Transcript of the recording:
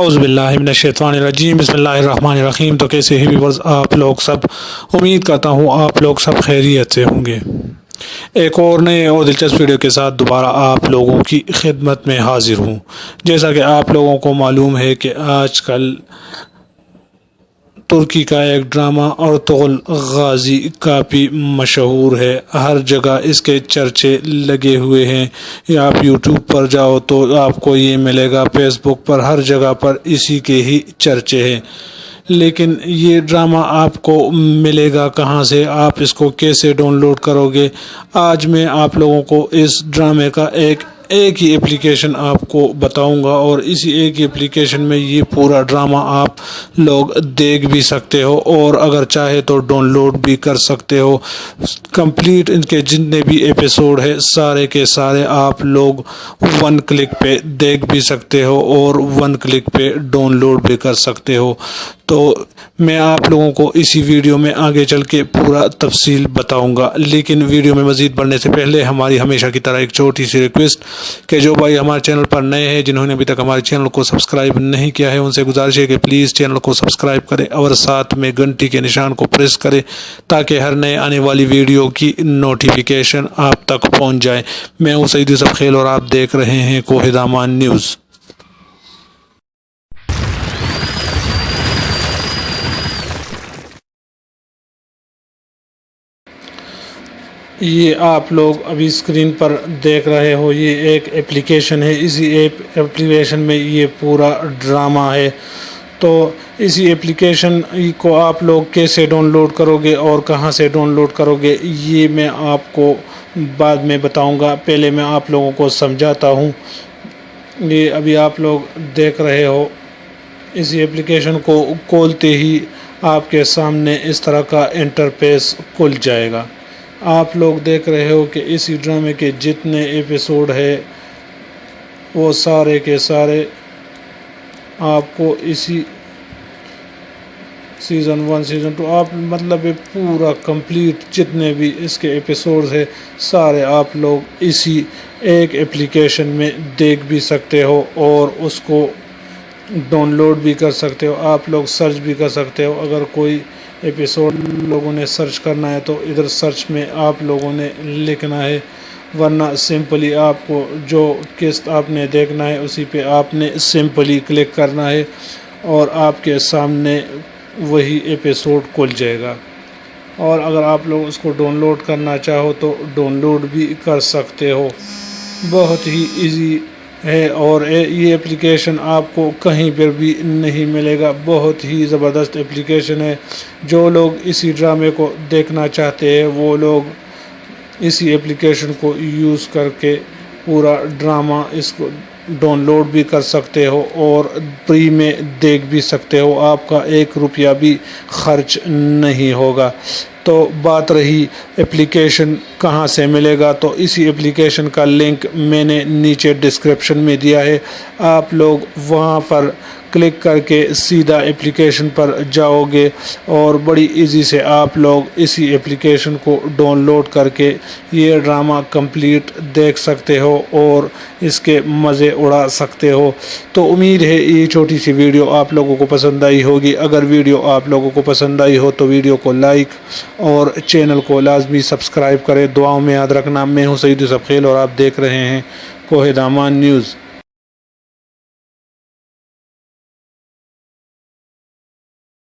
اعوذ باللہ من الشیطان الرجیم بسم اللہ الرحمن الرحیم۔ تو کیسے ہیں ویورز آپ لوگ سب؟ امید کرتا ہوں آپ لوگ سب خیریت سے ہوں گے۔ ایک اور نئے اور دلچسپ ویڈیو کے ساتھ دوبارہ آپ لوگوں کی خدمت میں حاضر ہوں۔ جیسا کہ آپ لوگوں کو معلوم ہے کہ آج کل ترکی کا ایک ڈرامہ ارطغرل غازی کافی مشہور ہے، ہر جگہ اس کے چرچے لگے ہوئے ہیں۔ آپ یوٹیوب پر جاؤ تو آپ کو یہ ملے گا، فیس بک پر ہر جگہ پر اسی کے ہی چرچے ہیں۔ لیکن یہ ڈرامہ آپ کو ملے گا کہاں سے، آپ اس کو کیسے ڈاؤن لوڈ کرو گے؟ آج میں آپ لوگوں کو اس ڈرامے کا ایک ہی اپلیکیشن آپ کو بتاؤں گا، اور اسی ایک ہی اپلیکیشن میں یہ پورا ڈرامہ آپ لوگ دیکھ بھی سکتے ہو، اور اگر چاہے تو ڈاؤن لوڈ بھی کر سکتے ہو۔ کمپلیٹ ان کے جتنے بھی ایپیسوڈ ہے سارے کے سارے آپ لوگ 1 کلک پہ دیکھ بھی سکتے ہو، اور 1 کلک پہ ڈاؤن لوڈ بھی کر سکتے ہو۔ تو میں آپ لوگوں کو اسی ویڈیو میں آگے چل کے پورا تفصیل بتاؤں گا، لیکن ویڈیو میں مزید بڑھنے سے پہلے ہماری ہمیشہ کی طرح ایک چھوٹی سی ریکویسٹ کہ جو بھائی ہمارے چینل پر نئے ہیں، جنہوں نے ابھی تک ہمارے چینل کو سبسکرائب نہیں کیا ہے، ان سے گزارش ہے کہ پلیز چینل کو سبسکرائب کریں اور ساتھ میں گھنٹی کے نشان کو پریس کریں تاکہ ہر نئے آنے والی ویڈیو کی نوٹیفیکیشن آپ تک پہنچ جائے۔ میں ہوں سعید یوسف خیل اور آپ دیکھ رہے ہیں کوہ دامان نیوز۔ یہ آپ لوگ ابھی اسکرین پر دیکھ رہے ہو، یہ ایک اپلیکیشن ہے، اسی اپلیکیشن میں یہ پورا ڈرامہ ہے۔ تو اسی اپلیکیشن کو آپ لوگ کیسے ڈاؤن لوڈ کرو گے اور کہاں سے ڈاؤن لوڈ کرو گے، یہ میں آپ کو بعد میں بتاؤں گا۔ پہلے میں آپ لوگوں کو سمجھاتا ہوں۔ یہ ابھی آپ لوگ دیکھ رہے ہو، اسی اپلیکیشن کو کھولتے ہی آپ کے سامنے اس طرح کا انٹرفیس کھل جائے گا۔ آپ لوگ دیکھ رہے ہو کہ اسی ڈرامے کے جتنے ایپیسوڈ ہے وہ سارے کے سارے آپ کو اسی سیزن 1 سیزن 2 آپ مطلب پورا کمپلیٹ جتنے بھی اس کے ایپیسوڈز ہے سارے آپ لوگ اسی ایک اپلیکیشن میں دیکھ بھی سکتے ہو، اور اس کو ڈاؤن لوڈ بھی کر سکتے ہو۔ آپ لوگ سرچ بھی کر سکتے ہو، اگر کوئی ایپیسوڈ لوگوں نے سرچ کرنا ہے تو ادھر سرچ میں آپ لوگوں نے لکھنا ہے، ورنہ سمپلی آپ کو جو قسط آپ نے دیکھنا ہے اسی پہ آپ نے سمپلی کلک کرنا ہے، اور آپ کے سامنے وہی ایپیسوڈ کھل جائے گا۔ اور اگر آپ لوگ اس کو ڈاؤن لوڈ کرنا چاہو تو ڈاؤن لوڈ بھی کر سکتے ہو، بہت ہی ایزی ہے۔ اور یہ اپلیکیشن آپ کو کہیں پر بھی نہیں ملے گا، بہت ہی زبردست اپلیکیشن ہے۔ جو لوگ اسی ڈرامے کو دیکھنا چاہتے ہیں وہ لوگ اسی اپلیکیشن کو یوز کر کے پورا ڈرامہ اس کو ڈاؤن لوڈ بھی کر سکتے ہو اور فری میں دیکھ بھی سکتے ہو، آپ کا 1 روپیہ بھی خرچ نہیں ہوگا۔ تو بات رہی اپلیکیشن کہاں سے ملے گا، تو اسی اپلیکیشن کا لنک میں نے نیچے ڈسکرپشن میں دیا ہے، آپ لوگ وہاں پر کلک کر کے سیدھا اپلیکیشن پر جاؤ گے، اور بڑی ایزی سے آپ لوگ اسی اپلیکیشن کو ڈاؤن لوڈ کر کے یہ ڈرامہ کمپلیٹ دیکھ سکتے ہو اور اس کے مزے اڑا سکتے ہو۔ تو امید ہے یہ چھوٹی سی ویڈیو آپ لوگوں کو پسند آئی ہوگی۔ اگر ویڈیو آپ لوگوں کو پسند آئی ہو تو ویڈیو کو لائک اور چینل کو لازمی سبسکرائب کریں۔ دعاؤں میں یاد رکھنا۔ میں ہوں سعید یوسف خیل اور آپ دیکھ رہے ہیں کوہ دامان نیوز۔